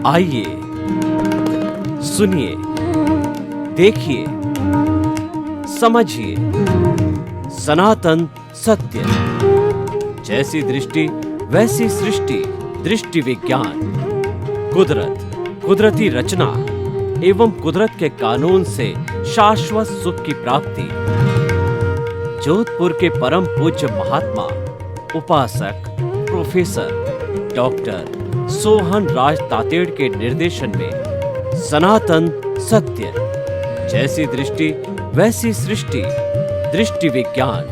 आइए सुनिए, देखिए, समझिए सनातन सत्य। जैसी दृष्टि वैसी सृष्टि, दृष्टि विज्ञान। कुदरत, कुदरती रचना एवं कुदरत के कानून से शाश्वत सुख की प्राप्ति। जोधपुर के परम पूज्य महात्मा उपासक प्रोफेसर डॉक्टर सोहन राज तातेड़ के निर्देशन में सनातन सत्य। जैसी दृष्टि वैसी सृष्टि, दृष्टि विज्ञान।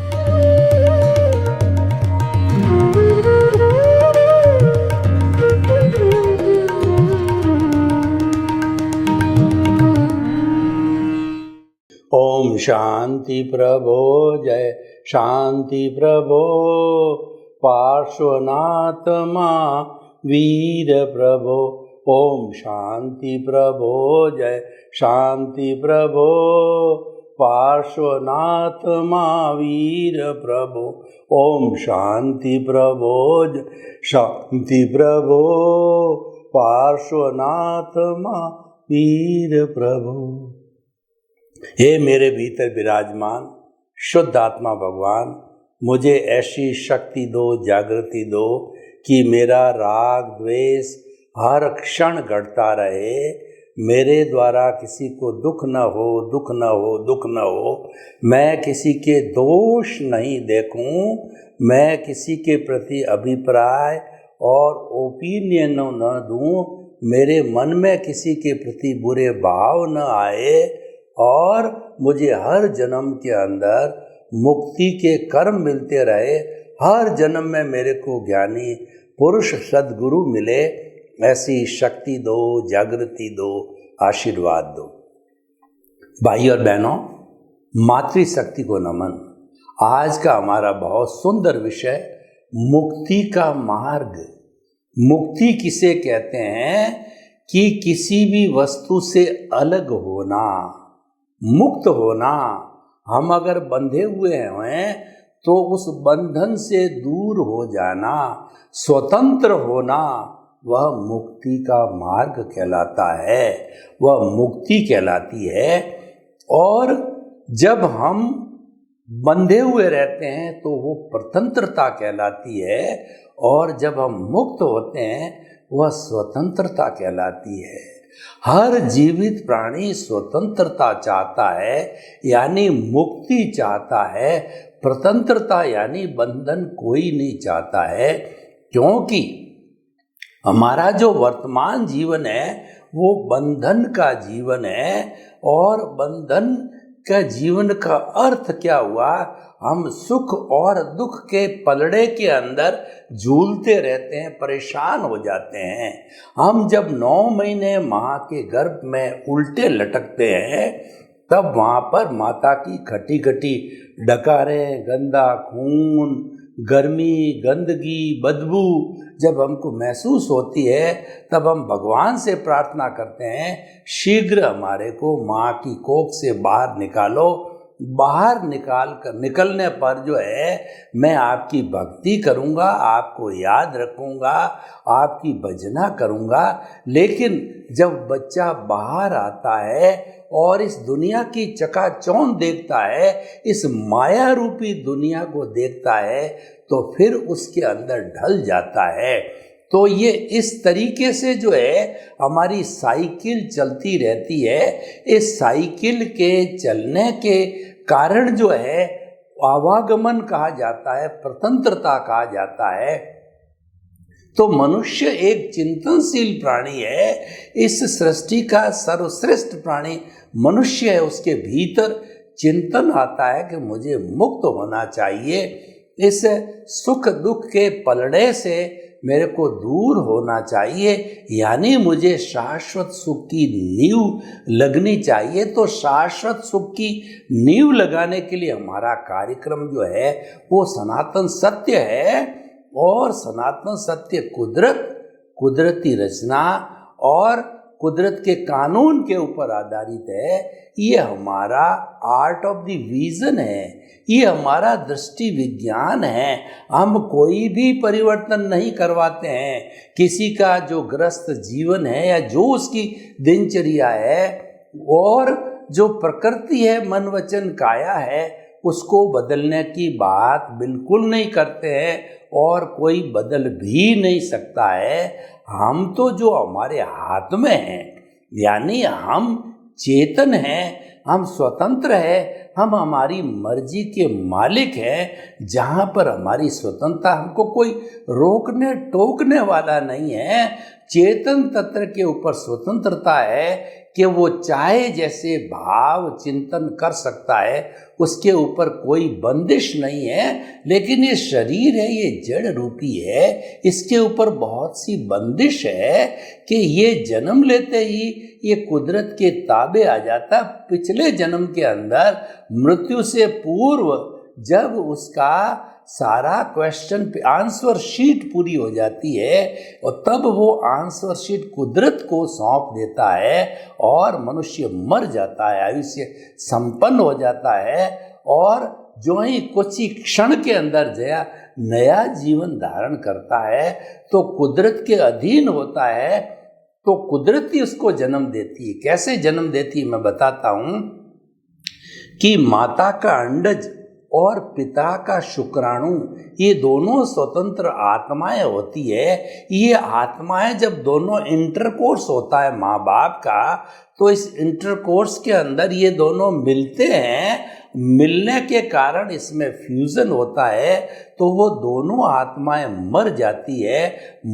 ओम शांति प्रभो, जय शांति प्रभो। पार्श्वनाथ मां वीर प्रभो। ओम शांति प्रभो, जय शांति प्रभो। पार्श्वनाथ मां वीर प्रभो। ओम शांति प्रभो, जय शांति प्रभो। पार्श्वनाथ मां वीर प्रभो। हे मेरे भीतर विराजमान शुद्ध आत्मा भगवान, मुझे ऐसी शक्ति दो, जागृति दो कि मेरा राग द्वेष हर क्षण घटता रहे। मेरे द्वारा किसी को दुख न हो, दुख न हो, दुख न हो। मैं किसी के दोष नहीं देखूं, मैं किसी के प्रति अभिप्राय और ओपिनियन न दूं। मेरे मन में किसी के प्रति बुरे भाव न आए और मुझे हर जन्म के अंदर मुक्ति के कर्म मिलते रहे। हर जन्म में मेरे को ज्ञानी पुरुष सद्गुरु मिले। ऐसी शक्ति दो, जागृति दो, आशीर्वाद दो। भाई और बहनों, मातृशक्ति को नमन। आज का हमारा बहुत सुंदर विषय मुक्ति का मार्ग। मुक्ति किसे कहते हैं कि किसी भी वस्तु से अलग होना, मुक्त होना। हम अगर बंधे हुए हैं तो उस बंधन से दूर हो जाना, स्वतंत्र होना, वह मुक्ति का मार्ग कहलाता है, वह मुक्ति कहलाती है। और जब हम बंधे हुए रहते हैं तो वो स्वतंत्रता कहलाती है, और जब हम मुक्त होते हैं वह स्वतंत्रता कहलाती है। हर जीवित प्राणी स्वतंत्रता चाहता है, यानी मुक्ति चाहता है। स्वतंत्रता यानी बंधन कोई नहीं चाहता है, क्योंकि हमारा जो वर्तमान जीवन है वो बंधन का जीवन है। और बंधन का जीवन का अर्थ क्या हुआ? हम सुख और दुख के पलड़े के अंदर झूलते रहते हैं, परेशान हो जाते हैं। हम जब 9 महीने माँ के गर्भ में उल्टे लटकते हैं, तब वहाँ पर माता की खटी खटी डकारें, गंदा खून, गर्मी, गंदगी, बदबू जब हमको महसूस होती है, तब हम भगवान से प्रार्थना करते हैं, शीघ्र हमारे को माँ की कोख से बाहर निकालो। बाहर निकलने पर जो है मैं आपकी भक्ति करूँगा, आपको याद रखूँगा, आपकी भजना करूँगा। लेकिन जब बच्चा बाहर आता है और इस दुनिया की चकाचौंध देखता है, इस माया रूपी दुनिया को देखता है, तो फिर उसके अंदर ढल जाता है। तो ये इस तरीके से जो है हमारी साइकिल चलती रहती है। इस साइकिल के चलने के कारण जो है आवागमन कहा जाता है, स्वतंत्रता कहा जाता है। तो मनुष्य एक चिंतनशील प्राणी है। इस सृष्टि का सर्वश्रेष्ठ प्राणी मनुष्य है। उसके भीतर चिंतन आता है कि मुझे मुक्त होना चाहिए, इस सुख दुख के पलड़े से मेरे को दूर होना चाहिए, यानी मुझे शाश्वत सुख की नींव लगनी चाहिए। तो शाश्वत सुख की नींव लगाने के लिए हमारा कार्यक्रम जो है वो सनातन सत्य है। और सनातन सत्य कुदरत, कुदरती रचना और कुदरत के कानून के ऊपर आधारित है। ये हमारा आर्ट ऑफ द विजन है, ये हमारा दृष्टि विज्ञान है। हम कोई भी परिवर्तन नहीं करवाते हैं। किसी का जो ग्रस्त जीवन है या जो उसकी दिनचर्या है और जो प्रकृति है, मन वचन काया है, उसको बदलने की बात बिल्कुल नहीं करते हैं और कोई बदल भी नहीं सकता है। हम तो जो हमारे हाथ में है, यानी हम चेतन हैं, हम स्वतंत्र हैं, हम हमारी मर्जी के मालिक हैं। जहाँ पर हमारी स्वतंत्रता, हमको कोई रोकने टोकने वाला नहीं है। चेतन तत्व के ऊपर स्वतंत्रता है कि वो चाहे जैसे भाव चिंतन कर सकता है, उसके ऊपर कोई बंदिश नहीं है। लेकिन ये शरीर है, ये जड़ रूपी है, इसके ऊपर बहुत सी बंदिश है कि ये जन्म लेते ही ये कुदरत के ताबे आ जाता। पिछले जन्म के अंदर मृत्यु से पूर्व जब उसका सारा क्वेश्चन पे आंसर शीट पूरी हो जाती है और तब वो आंसर शीट कुदरत को सौंप देता है और मनुष्य मर जाता है, आयुष्य संपन्न हो जाता है और जो ही कुछ ही क्षण के अंदर जया नया जीवन धारण करता है तो कुदरत के अधीन होता है। तो कुदरत ही उसको जन्म देती है। कैसे जन्म देती है मैं बताता हूँ कि माता का अंडज और पिता का शुक्राणु, ये दोनों स्वतंत्र आत्माएं होती है। ये आत्माएं जब दोनों इंटरकोर्स होता है माँ बाप का, तो इस इंटरकोर्स के अंदर ये दोनों मिलते हैं। मिलने के कारण इसमें फ्यूजन होता है, तो वो दोनों आत्माएं मर जाती है।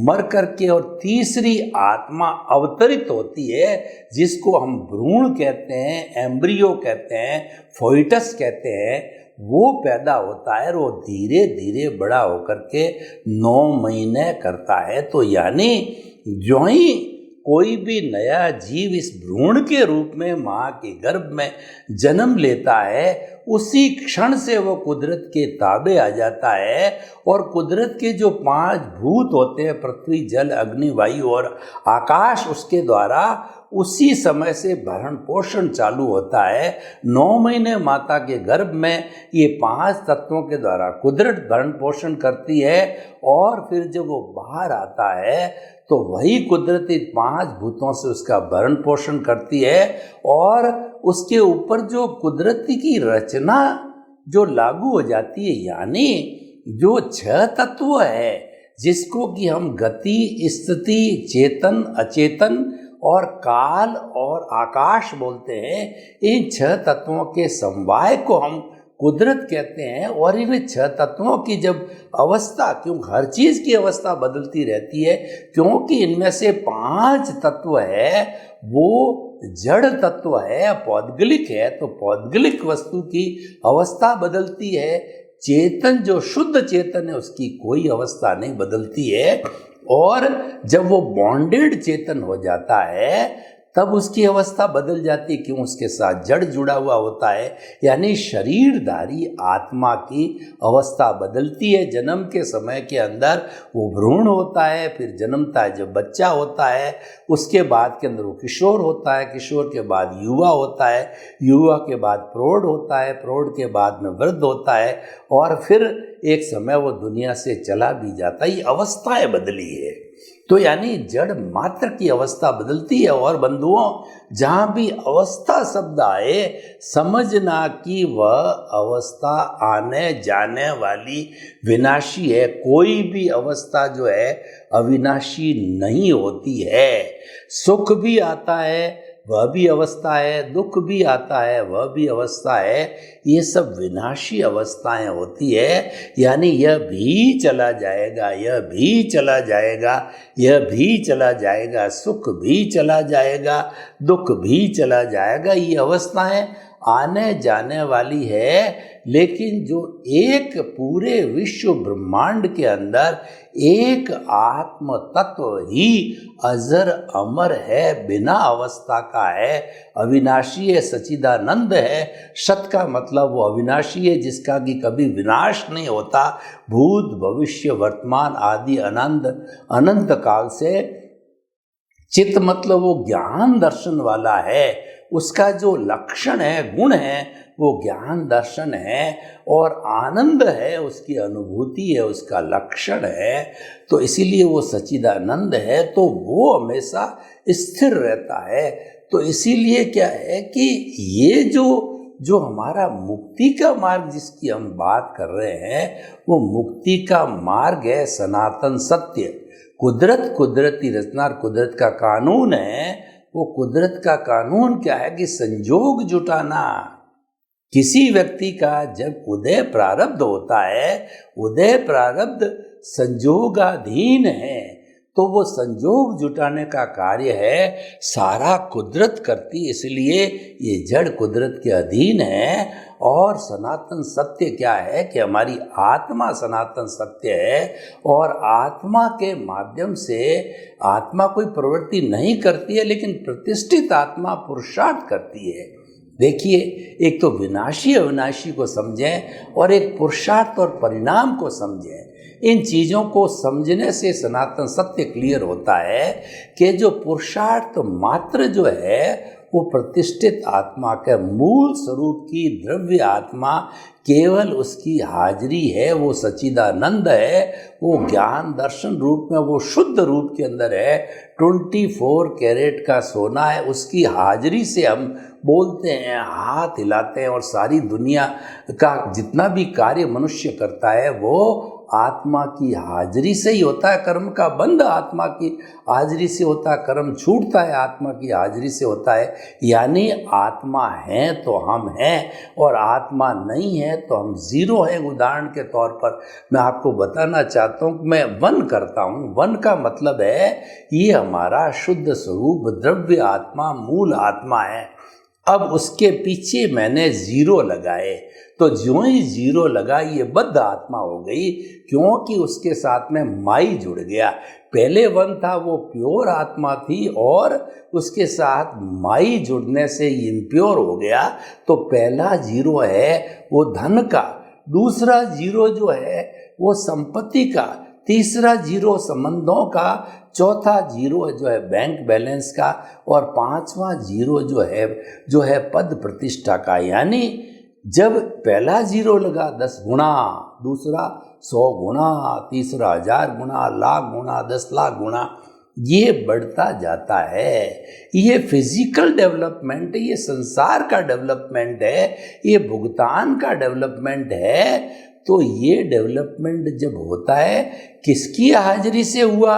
मर करके और तीसरी आत्मा अवतरित होती है, जिसको हम भ्रूण कहते हैं, एम्ब्रियो कहते हैं, फोइटस कहते हैं। वो पैदा होता है और वो धीरे धीरे बड़ा होकर के 9 महीने करता है। तो यानी जो ही कोई भी नया जीव इस भ्रूण के रूप में माँ के गर्भ में जन्म लेता है, उसी क्षण से वो कुदरत के ताबे आ जाता है। और कुदरत के जो 5 भूत होते हैं, पृथ्वी, जल, अग्नि, वायु और आकाश, उसके द्वारा उसी समय से भरण पोषण चालू होता है। 9 महीने माता के गर्भ में ये 5 तत्वों के द्वारा कुदरत भरण पोषण करती है और फिर जब वो बाहर आता है तो वही कुदरती 5 भूतों से उसका भरण पोषण करती है। और उसके ऊपर जो कुदरती की रचना जो लागू हो जाती है, यानी जो 6 तत्व है जिसको कि हम गति, स्थिति, चेतन, अचेतन और काल और आकाश बोलते हैं, इन 6 तत्वों के समवाय को हम कुदरत कहते हैं। और इन 6 तत्वों की जब अवस्था, क्यों हर चीज़ की अवस्था बदलती रहती है, क्योंकि इनमें से 5 तत्व है वो जड़ तत्व है, पौद्गलिक है, तो पौद्गलिक वस्तु की अवस्था बदलती है। चेतन जो शुद्ध चेतन है उसकी कोई अवस्था नहीं बदलती है। और जब वो बॉन्डेड चेतन हो जाता है तब उसकी अवस्था बदल जाती है, क्यों उसके साथ जड़ जुड़ा हुआ होता है। यानी शरीरधारी आत्मा की अवस्था बदलती है। जन्म के समय के अंदर वो भ्रूण होता है, फिर जन्मता है जब बच्चा होता है, उसके बाद के अंदर वो किशोर होता है, किशोर के बाद युवा होता है, युवा के बाद प्रौढ़ होता है, प्रौढ़ के बाद में वृद्ध होता है और फिर एक समय वो दुनिया से चला भी जाता है। ये अवस्थाएं बदली है। तो यानी जड़ मात्र की अवस्था बदलती है। और बंधुओं, जहाँ भी अवस्था शब्द आए, समझना कि वह अवस्था आने जाने वाली विनाशी है। कोई भी अवस्था जो है अविनाशी नहीं होती है। सुख भी आता है वह भी अवस्था है, दुख भी आता है वह भी अवस्था है। ये सब विनाशी अवस्थाएं होती है। यानी यह भी चला जाएगा, यह भी चला जाएगा, यह भी चला जाएगा, सुख भी चला जाएगा, दुख भी चला जाएगा। ये अवस्थाएं आने जाने वाली है। लेकिन जो एक पूरे विश्व ब्रह्मांड के अंदर एक आत्म तत्व ही अजर अमर है, बिना अवस्था का है, अविनाशी है, सच्चिदानंद है। सत का मतलब वो अविनाशी है जिसका कि कभी विनाश नहीं होता। भूत, भविष्य, वर्तमान आदि अनंत काल से चित्त मतलब वो ज्ञान दर्शन वाला है, उसका जो लक्षण है, गुण है, वो ज्ञान दर्शन है, और आनंद है, उसकी अनुभूति है, उसका लक्षण है। तो इसीलिए वो सच्चिदानंद है, तो वो हमेशा स्थिर रहता है। तो इसीलिए क्या है कि ये जो हमारा मुक्ति का मार्ग जिसकी हम बात कर रहे हैं, वो मुक्ति का मार्ग है सनातन सत्य। कुदरत, कुदरती रचना और कुदरत का कानून है। वो कुदरत का कानून क्या है कि संजोग जुटाना। किसी व्यक्ति का जब उदय प्रारब्ध होता है, उदय प्रारब्ध संजोगाधीन है, तो वो संजोग जुटाने का कार्य है, सारा कुदरत करती। इसलिए ये जड़ कुदरत के अधीन है। और सनातन सत्य क्या है कि हमारी आत्मा सनातन सत्य है, और आत्मा के माध्यम से आत्मा कोई प्रवृत्ति नहीं करती है, लेकिन प्रतिष्ठित आत्मा पुरुषार्थ करती है। देखिए, एक तो विनाशी अविनाशी को समझें और एक पुरुषार्थ और परिणाम को समझें। इन चीज़ों को समझने से सनातन सत्य क्लियर होता है कि जो पुरुषार्थ मात्र जो है वो प्रतिष्ठित आत्मा के मूल स्वरूप की द्रव्य आत्मा केवल उसकी हाजिरी है, वो सच्चिदानंद है, वो ज्ञान दर्शन रूप में, वो शुद्ध रूप के अंदर है। 24 कैरेट का सोना है, उसकी हाजिरी से हम बोलते हैं, हाथ हिलाते हैं, और सारी दुनिया का जितना भी कार्य मनुष्य करता है वो आत्मा की हाजिरी से ही होता है। कर्म का बंध आत्मा की हाजिरी से होता है, कर्म छूटता है आत्मा की हाजिरी से होता है। यानी आत्मा है तो हम हैं, और आत्मा नहीं है तो हम जीरो हैं। उदाहरण के तौर पर मैं आपको बताना चाहता हूँ, मैं वन करता हूँ। वन का मतलब है ये हमारा शुद्ध स्वरूप द्रव्य आत्मा, मूल आत्मा है। अब उसके पीछे मैंने जीरो लगाए, तो जो ही जीरो लगा ये बद्ध आत्मा हो गई, क्योंकि उसके साथ में माई जुड़ गया। पहले वन था वो प्योर आत्मा थी, और उसके साथ माई जुड़ने से इम्प्योर हो गया। तो पहला जीरो है वो धन का, दूसरा जीरो जो है वो संपत्ति का, तीसरा जीरो संबंधों का, चौथा जीरो जो है बैंक बैलेंस का, और पांचवा जीरो जो है पद प्रतिष्ठा का। यानी जब पहला जीरो लगा 10 गुना, दूसरा 100 गुना, तीसरा 1000 गुना, लाख गुना, 10 लाख गुना, ये बढ़ता जाता है। ये फिजिकल डेवलपमेंट, ये संसार का डेवलपमेंट है, ये भुगतान का डेवलपमेंट है। तो ये डेवलपमेंट जब होता है किसकी हाजिरी से हुआ?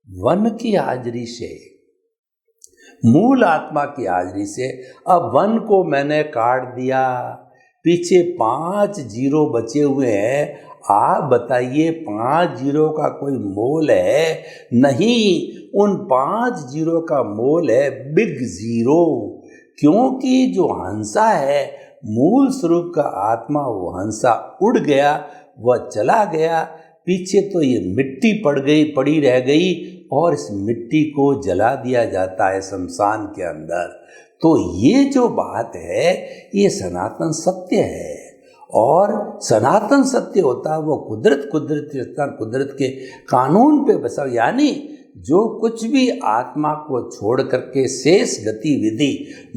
वन की हाजिरी से, मूल आत्मा की हाजिरी से। अब वन को मैंने काट दिया, पीछे 5 जीरो बचे हुए हैं। आप बताइए 5 जीरो का कोई मोल है? नहीं, उन 5 जीरो का मोल है बिग जीरो। क्योंकि जो हंसा है मूल स्वरूप का आत्मा, वो हंसा उड़ गया, वह चला गया। पीछे तो ये मिट्टी पड़ी रह गई, और इस मिट्टी को जला दिया जाता है शमशान के अंदर। तो ये जो बात है ये सनातन सत्य है। और सनातन सत्य होता है वो कुदरत के कानून पे बसा। यानी जो कुछ भी आत्मा को छोड़ करके शेष गतिविधि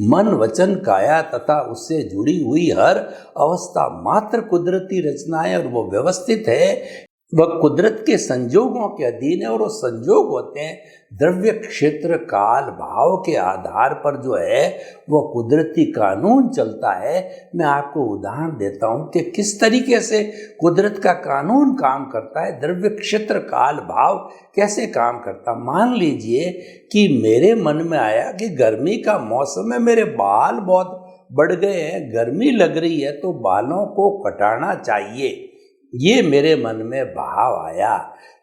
मन वचन काया तथा उससे जुड़ी हुई हर अवस्था मात्र कुदरती रचना है, और वो व्यवस्थित है, वह कुदरत के संजोगों के अधीन है। और वो संजोग होते हैं द्रव्य क्षेत्र काल भाव के आधार पर जो है वो कुदरती कानून चलता है। मैं आपको उदाहरण देता हूँ कि किस तरीके से कुदरत का कानून काम करता है, द्रव्य क्षेत्र काल भाव कैसे काम करता। मान लीजिए कि मेरे मन में आया कि गर्मी का मौसम है, मेरे बाल बहुत बढ़ गए हैं, गर्मी लग रही है, तो बालों को कटाना चाहिए। ये मेरे मन में भाव आया।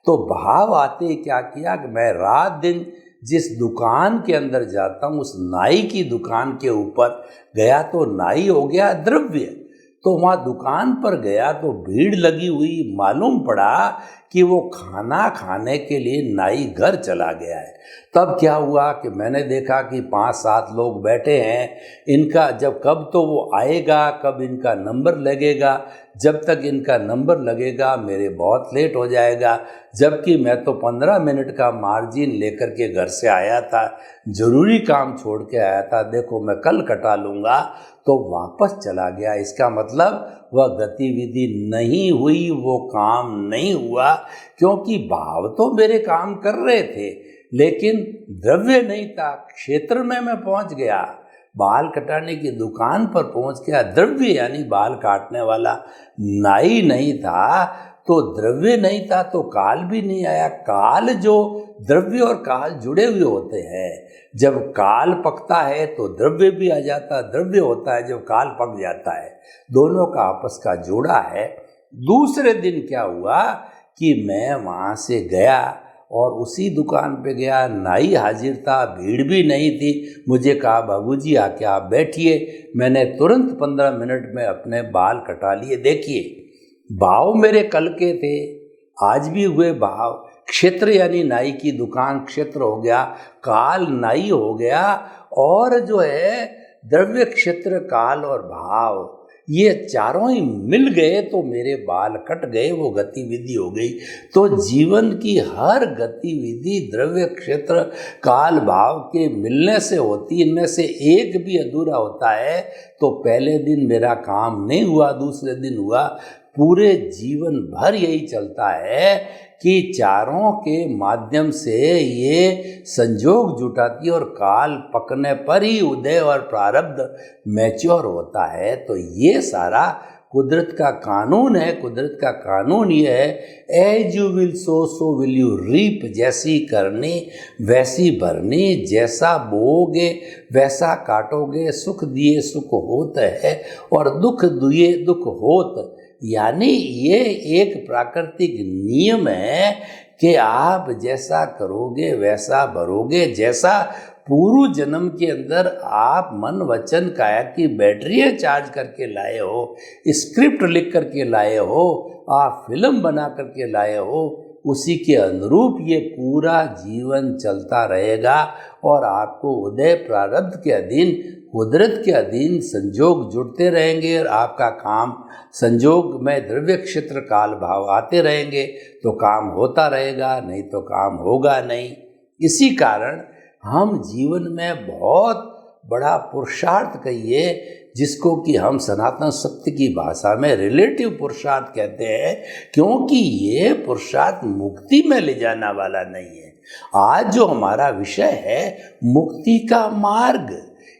तो भाव आते क्या किया कि मैं रात दिन जिस दुकान के अंदर जाता हूँ उस नाई की दुकान के ऊपर गया, तो नाई हो गया द्रव्य। तो वहाँ दुकान पर गया तो भीड़ लगी हुई, मालूम पड़ा कि वो खाना खाने के लिए नाई घर चला गया है। तब क्या हुआ कि मैंने देखा कि 5-7 लोग बैठे हैं, इनका जब कब तो वो आएगा, कब इनका नंबर लगेगा, जब तक इनका नंबर लगेगा मेरे बहुत लेट हो जाएगा। जबकि मैं तो 15 मिनट का मार्जिन लेकर के घर से आया था, ज़रूरी काम छोड़ के आया था, देखो मैं कल कटा लूँगा, तो वापस चला गया। इसका मतलब वह गतिविधि नहीं हुई, वो काम नहीं हुआ, क्योंकि भाव तो मेरे काम कर रहे थे लेकिन द्रव्य नहीं था। क्षेत्र में मैं पहुंच गया, बाल कटाने की दुकान पर पहुंच गया, द्रव्य यानी बाल काटने वाला नाई नहीं था, तो द्रव्य नहीं था तो काल भी नहीं आया। काल जो द्रव्य और काल जुड़े हुए होते हैं, जब काल पकता है तो द्रव्य भी आ जाता, द्रव्य होता है जब काल पक जाता है, दोनों का आपस का जोड़ा है। दूसरे दिन क्या हुआ कि मैं वहाँ से गया और उसी दुकान पे गया, नाई हाजिर था, भीड़ भी नहीं थी। मुझे कहा बाबूजी आके आप बैठिए। मैंने तुरंत 15 मिनट में अपने बाल कटा लिए। देखिए भाव मेरे कल के थे, आज भी हुए भाव। क्षेत्र यानी नाई की दुकान क्षेत्र हो गया, काल नाई हो गया, और जो है द्रव्य क्षेत्र काल और भाव, ये चारों ही मिल गए तो मेरे बाल कट गए, वो गतिविधि हो गई। तो जीवन की हर गतिविधि द्रव्य क्षेत्र काल भाव के मिलने से होती, इनमें से एक भी अधूरा होता है तो पहले दिन मेरा काम नहीं हुआ, दूसरे दिन हुआ। पूरे जीवन भर यही चलता है कि चारों के माध्यम से ये संजोग जुटाती है और काल पकने पर ही उदय और प्रारब्ध मैच्योर होता है। तो ये सारा कुदरत का कानून है। कुदरत का कानून ये है, as you will sow so will you reap. जैसी करनी वैसी भरनी, जैसा बोओगे वैसा काटोगे। सुख दिए सुख होत है और दुख दिए दुख होत। यानी ये एक प्राकृतिक नियम है कि आप जैसा करोगे वैसा भरोगे। जैसा पूर्व जन्म के अंदर आप मन वचन काया की बैटरियाँ चार्ज करके लाए हो, स्क्रिप्ट लिख करके लाए हो, आप फिल्म बना करके लाए हो, उसी के अनुरूप ये पूरा जीवन चलता रहेगा और आपको उदय प्रारब्ध के अधीन, कुदरत के अधीन संजोग जुड़ते रहेंगे और आपका काम संजोग में द्रव्य क्षेत्र काल भाव आते रहेंगे तो काम होता रहेगा, नहीं तो काम होगा नहीं। इसी कारण हम जीवन में बहुत बड़ा पुरुषार्थ कहिए, जिसको कि हम सनातन सत्य की भाषा में रिलेटिव पुरुषार्थ कहते हैं, क्योंकि ये पुरुषार्थ मुक्ति में ले जाने वाला नहीं है। आज जो हमारा विषय है मुक्ति का मार्ग,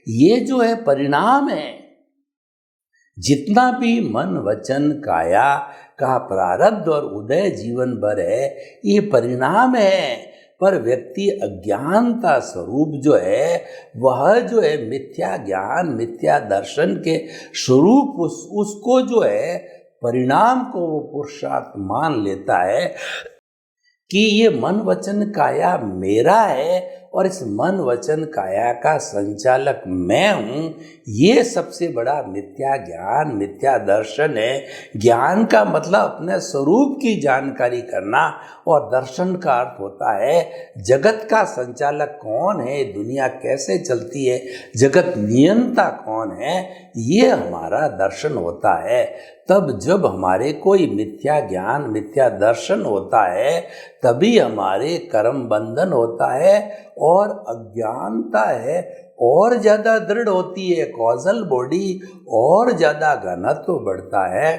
ये जो है परिणाम है। जितना भी मन वचन काया का प्रारब्ध और उदय जीवन भर है, ये परिणाम है। पर व्यक्ति अज्ञानता स्वरूप जो है, वह जो है मिथ्या ज्ञान मिथ्या दर्शन के स्वरूप उसको जो है परिणाम को वो पुरुषार्थ मान लेता है कि ये मन वचन काया मेरा है और इस मन वचन काया का संचालक मैं हूँ। ये सबसे बड़ा मिथ्या ज्ञान मिथ्या दर्शन है। ज्ञान का मतलब अपने स्वरूप की जानकारी करना और दर्शन का अर्थ होता है जगत का संचालक कौन है, दुनिया कैसे चलती है, जगत नियंता कौन है, ये हमारा दर्शन होता है। तब जब हमारे कोई मिथ्या ज्ञान मिथ्या दर्शन होता है, तभी हमारे कर्म बंधन होता है और अज्ञानता है और ज़्यादा दृढ़ होती है, कॉजल बॉडी और ज़्यादा घनत्व बढ़ता है,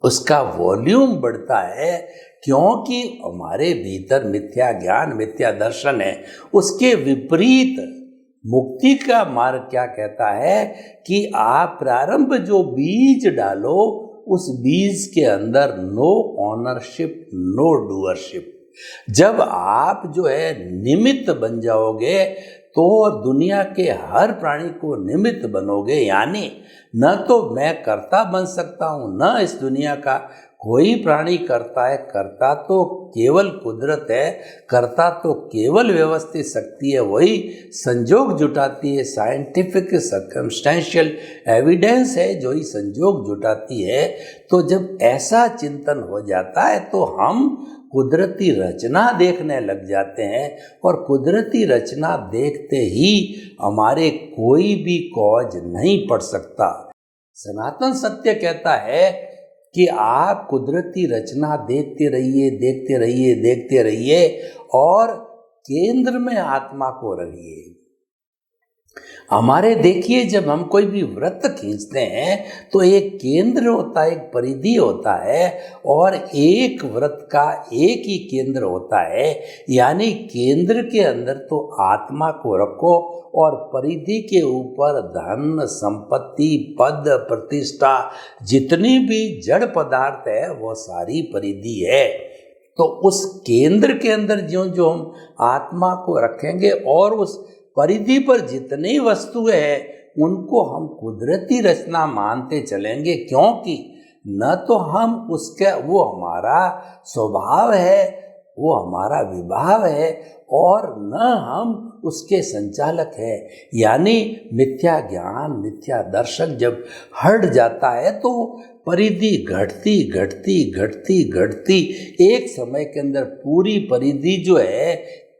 उसका वॉल्यूम बढ़ता है, क्योंकि हमारे भीतर मिथ्या ज्ञान मिथ्या दर्शन है। उसके विपरीत मुक्ति का मार्ग क्या कहता है कि आप प्रारंभ जो बीज डालो, उस बीज के अंदर नो ऑनरशिप नो डूअरशिप। जब आप जो है निमित्त बन जाओगे तो दुनिया के हर प्राणी को निमित्त बनोगे, यानी न तो मैं कर्ता बन सकता हूँ, न इस दुनिया का कोई प्राणी करता है, करता तो केवल कुदरत है, करता तो केवल व्यवस्थित शक्ति है, वही संजोग जुटाती है। साइंटिफिक सर्कमस्टेंशियल एविडेंस है जो ही संजोग जुटाती है। तो जब ऐसा चिंतन हो जाता है तो हम कुदरती रचना देखने लग जाते हैं, और कुदरती रचना देखते ही हमारे कोई भी कॉज नहीं पड़ सकता। सनातन सत्य कहता है कि आप कुदरती रचना देखते रहिए, देखते रहिए, देखते रहिए, और केंद्र में आत्मा को रखिए। हमारे देखिए, जब हम कोई भी व्रत खींचते हैं तो एक केंद्र होता है, एक परिधि होता है, और एक व्रत का एक ही केंद्र होता है। यानी केंद्र के अंदर तो आत्मा को रखो, और परिधि के ऊपर धन, संपत्ति, पद, प्रतिष्ठा, जितनी भी जड़ पदार्थ है वो सारी परिधि है। तो उस केंद्र के अंदर जो जो हम आत्मा को रखेंगे, और उस परिधि पर जितनी वस्तु है उनको हम कुदरती रचना मानते चलेंगे, क्योंकि न तो हम उसके, वो हमारा स्वभाव है, वो हमारा विभाव है, और न हम उसके संचालक है। यानी मिथ्या ज्ञान, मिथ्या दर्शन जब हट जाता है तो परिधि घटती घटती घटती घटती एक समय के अंदर पूरी परिधि जो है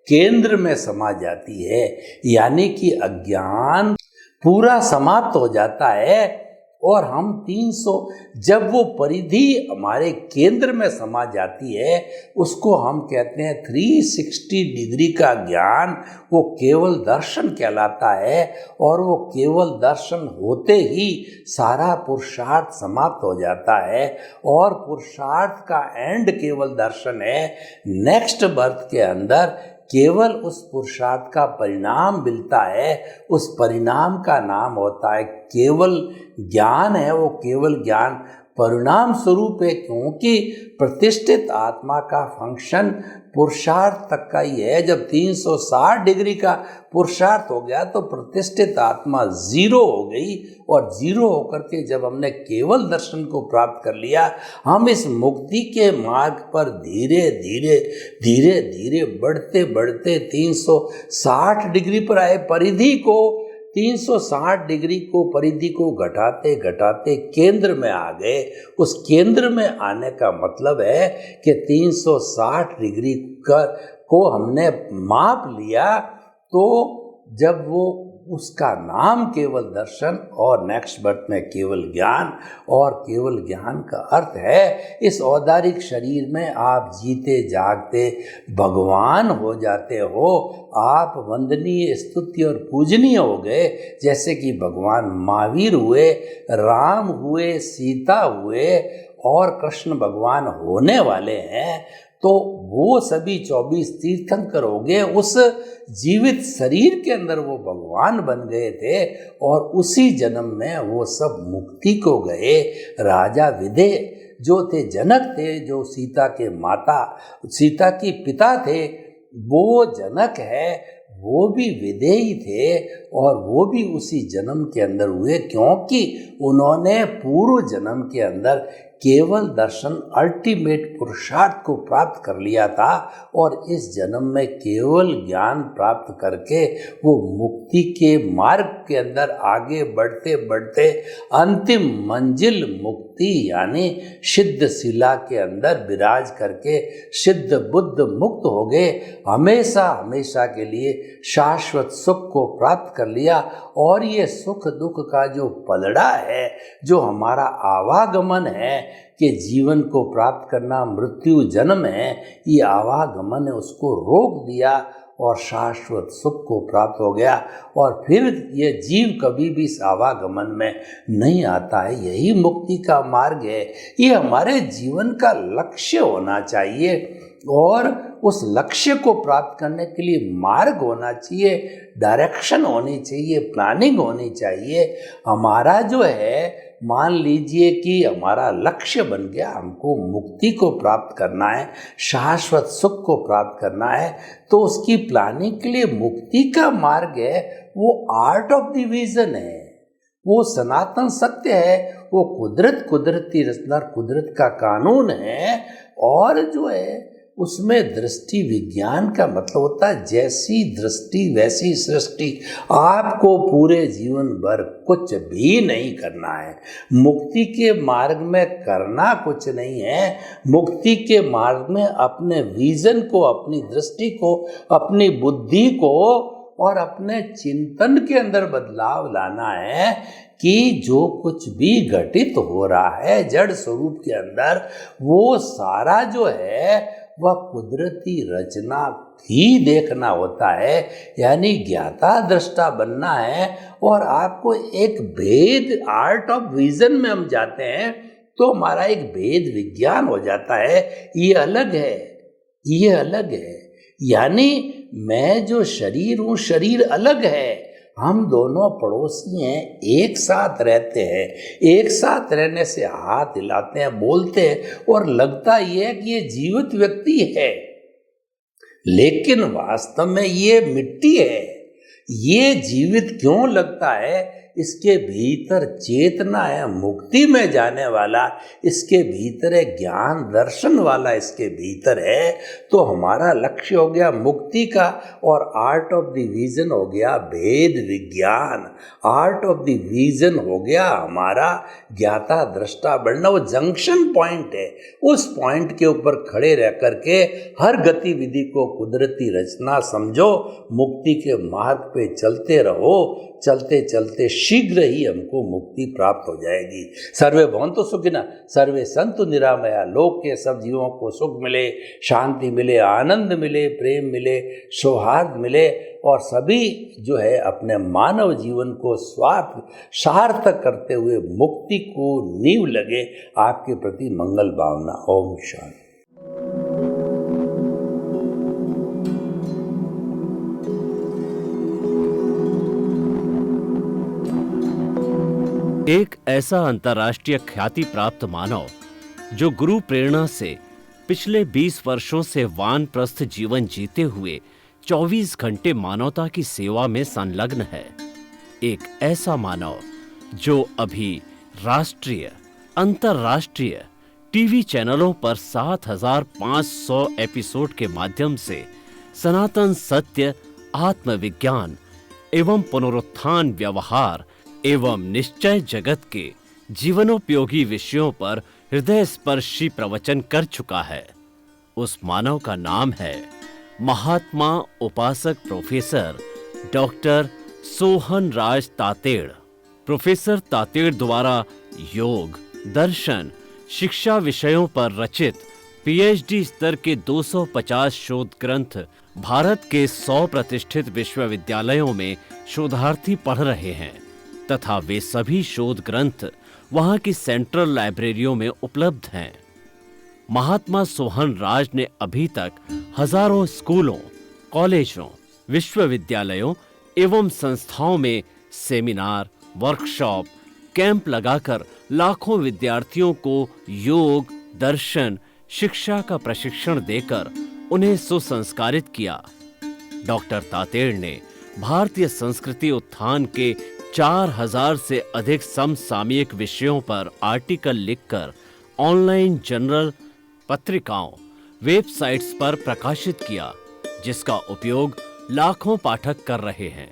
केंद्र में समा जाती है। यानी कि अज्ञान पूरा समाप्त हो जाता है, और हम 300, जब वो परिधि हमारे केंद्र में समा जाती है, उसको हम कहते हैं 360 डिग्री का ज्ञान, वो केवल दर्शन कहलाता है। और वो केवल दर्शन होते ही सारा पुरुषार्थ समाप्त हो जाता है, और पुरुषार्थ का एंड केवल दर्शन है। नेक्स्ट बर्थ के अंदर केवल उस पुरुषार्थ का परिणाम मिलता है, उस परिणाम का नाम होता है केवल ज्ञान है। वो केवल ज्ञान परिणाम स्वरूप है, क्योंकि प्रतिष्ठित आत्मा का फंक्शन पुरुषार्थ तक का ही है। जब 360 डिग्री का पुरुषार्थ हो गया तो प्रतिष्ठित आत्मा जीरो हो गई, और जीरो होकर के जब हमने केवल दर्शन को प्राप्त कर लिया, हम इस मुक्ति के मार्ग पर धीरे धीरे धीरे धीरे बढ़ते बढ़ते 360 डिग्री पर आए। परिधि को 360 डिग्री को, परिधि को घटाते घटाते केंद्र में आ गए। उस केंद्र में आने का मतलब है कि 360 डिग्री को हमने माप लिया, तो जब वो उसका नाम केवल दर्शन, और नेक्स्ट बर्थ में केवल ज्ञान, और केवल ज्ञान का अर्थ है इस औदारिक शरीर में आप जीते जागते भगवान हो जाते हो। आप वंदनीय, स्तुति और पूजनीय हो गए, जैसे कि भगवान महावीर हुए, राम हुए, सीता हुए, और कृष्ण भगवान होने वाले हैं। तो वो सभी 24 तीर्थंकर हो गए। उस जीवित शरीर के अंदर वो भगवान बन गए थे, और उसी जन्म में वो सब मुक्ति को गए। राजा विदेह जो थे, जनक थे, जो सीता के माता, सीता की पिता थे, वो जनक है, वो भी विदेही थे, और वो भी उसी जन्म के अंदर हुए, क्योंकि उन्होंने पूर्व जन्म के अंदर केवल दर्शन, अल्टीमेट पुरुषार्थ को प्राप्त कर लिया था, और इस जन्म में केवल ज्ञान प्राप्त करके वो मुक्ति के मार्ग के अंदर आगे बढ़ते बढ़ते अंतिम मंजिल मुक्ति यानी सिद्ध शिला के अंदर विराज करके सिद्ध बुद्ध मुक्त हो गए। हमेशा हमेशा के लिए शाश्वत सुख को प्राप्त कर लिया। और ये सुख दुख का जो पलड़ा है, जो हमारा आवागमन है कि जीवन को प्राप्त करना मृत्यु जन्म है, ये आवागमन है, उसको रोक दिया और शाश्वत सुख को प्राप्त हो गया। और फिर ये जीव कभी भी इस आवागमन में नहीं आता है। यही मुक्ति का मार्ग है। ये हमारे जीवन का लक्ष्य होना चाहिए, और उस लक्ष्य को प्राप्त करने के लिए मार्ग होना चाहिए, डायरेक्शन होनी चाहिए, प्लानिंग होनी चाहिए। हमारा जो है, मान लीजिए कि हमारा लक्ष्य बन गया, हमको मुक्ति को प्राप्त करना है, शाश्वत सुख को प्राप्त करना है, तो उसकी प्लानिंग के लिए मुक्ति का मार्ग है, वो आर्ट ऑफ डिवीजन है। वो सनातन सत्य है, वो कुदरती रचना, कुदरत का कानून है। और जो है उसमें दृष्टि विज्ञान का मतलब होता है जैसी दृष्टि वैसी सृष्टि। आपको पूरे जीवन भर कुछ भी नहीं करना है, मुक्ति के मार्ग में करना कुछ नहीं है। मुक्ति के मार्ग में अपने विजन को, अपनी दृष्टि को, अपनी बुद्धि को और अपने चिंतन के अंदर बदलाव लाना है कि जो कुछ भी घटित हो रहा है जड़ स्वरूप के अंदर, वो सारा जो है वह कुदरती रचना ही देखना होता है, यानी ज्ञाता दृष्टा बनना है। और आपको एक भेद, आर्ट ऑफ विजन में हम जाते हैं तो हमारा एक भेद विज्ञान हो जाता है। ये अलग है, ये अलग है, यानी मैं जो शरीर हूँ, शरीर अलग है। हम दोनों पड़ोसी हैं, एक साथ रहते हैं, एक साथ रहने से हाथ हिलाते हैं, बोलते हैं और लगता ये है कि ये जीवित व्यक्ति है, लेकिन वास्तव में ये मिट्टी है। ये जीवित क्यों लगता है? इसके भीतर चेतना है, मुक्ति में जाने वाला इसके भीतर है, ज्ञान दर्शन वाला इसके भीतर है। तो हमारा लक्ष्य हो गया मुक्ति का, और आर्ट ऑफ द विजन हो गया भेद विज्ञान। आर्ट ऑफ द विजन हो गया हमारा ज्ञाता दृष्टा बनना। वो जंक्शन पॉइंट है, उस पॉइंट के ऊपर खड़े रह करके हर गतिविधि को कुदरती रचना समझो, मुक्ति के मार्ग पे चलते रहो। चलते चलते शीघ्र ही हमको मुक्ति प्राप्त हो जाएगी। सर्वे भवन्तु सुखिनः, सर्वे सन्तु निरामया। लोक के सब जीवों को सुख मिले, शांति मिले, आनंद मिले, प्रेम मिले, सौहार्द मिले, और सभी जो है अपने मानव जीवन को सार्थक करते हुए मुक्ति को नींव लगे। आपके प्रति मंगल भावना। ओम शांति। एक ऐसा अंतर्राष्ट्रीय ख्याति प्राप्त मानव जो गुरु प्रेरणा से पिछले 20 वर्षों से वानप्रस्थ जीवन जीते हुए 24 घंटे मानवता की सेवा में संलग्न है। एक ऐसा मानव जो अभी राष्ट्रीय, अंतर्राष्ट्रीय टीवी चैनलों पर 7,500 एपिसोड के माध्यम से सनातन सत्य, आत्मविज्ञान एवं पुनरुत्थान, व्यवहार एवं निश्चय जगत के जीवनोपयोगी विषयों पर हृदय स्पर्शी प्रवचन कर चुका है। उस मानव का नाम है महात्मा उपासक प्रोफेसर डॉक्टर सोहन राज तातेड़। प्रोफेसर तातेड़ द्वारा योग, दर्शन, शिक्षा विषयों पर रचित पीएचडी स्तर के 250 शोध ग्रंथ भारत के 100 प्रतिष्ठित विश्वविद्यालयों में शोधार्थी पढ़ रहे हैं तथा वे सभी शोध ग्रंथ वहां की सेंट्रल लाइब्रेरियों में उपलब्ध हैं। महात्मा सोहन राज ने अभी तक हजारों स्कूलों, कॉलेजों, विश्वविद्यालयों एवं संस्थाओं में सेमिनार, वर्कशॉप, कैंप लगाकर लाखों विद्यार्थियों को योग, दर्शन, शिक्षा का प्रशिक्षण देकर उन्हें सुसंस्कारित किया। डॉक्टर तातेड़ ने भारतीय संस्कृति उत्थान के 4000 से अधिक समसामयिक विषयों पर आर्टिकल लिखकर ऑनलाइन जर्नल, पत्रिकाओं, वेबसाइट्स पर प्रकाशित किया, जिसका उपयोग लाखों पाठक कर रहे हैं।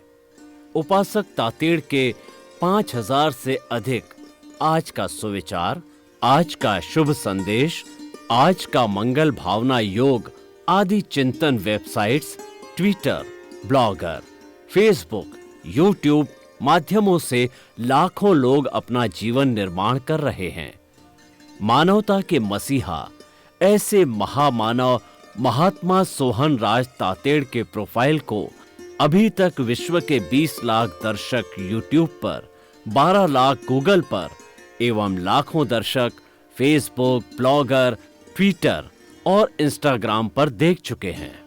उपासक तातेड़ के 5000 से अधिक आज का सुविचार, आज का शुभ संदेश, आज का मंगल भावना योग आदि चिंतन websites, Twitter, blogger, Facebook, YouTube माध्यमों से लाखों लोग अपना जीवन निर्माण कर रहे हैं। मानवता के मसीहा ऐसे महामानव महात्मा सोहन राज तातेड़ के प्रोफाइल को अभी तक विश्व के 20 लाख दर्शक यूट्यूब पर, 12 लाख गूगल पर एवं लाखों दर्शक फेसबुक, ब्लॉगर, ट्विटर और इंस्टाग्राम पर देख चुके हैं।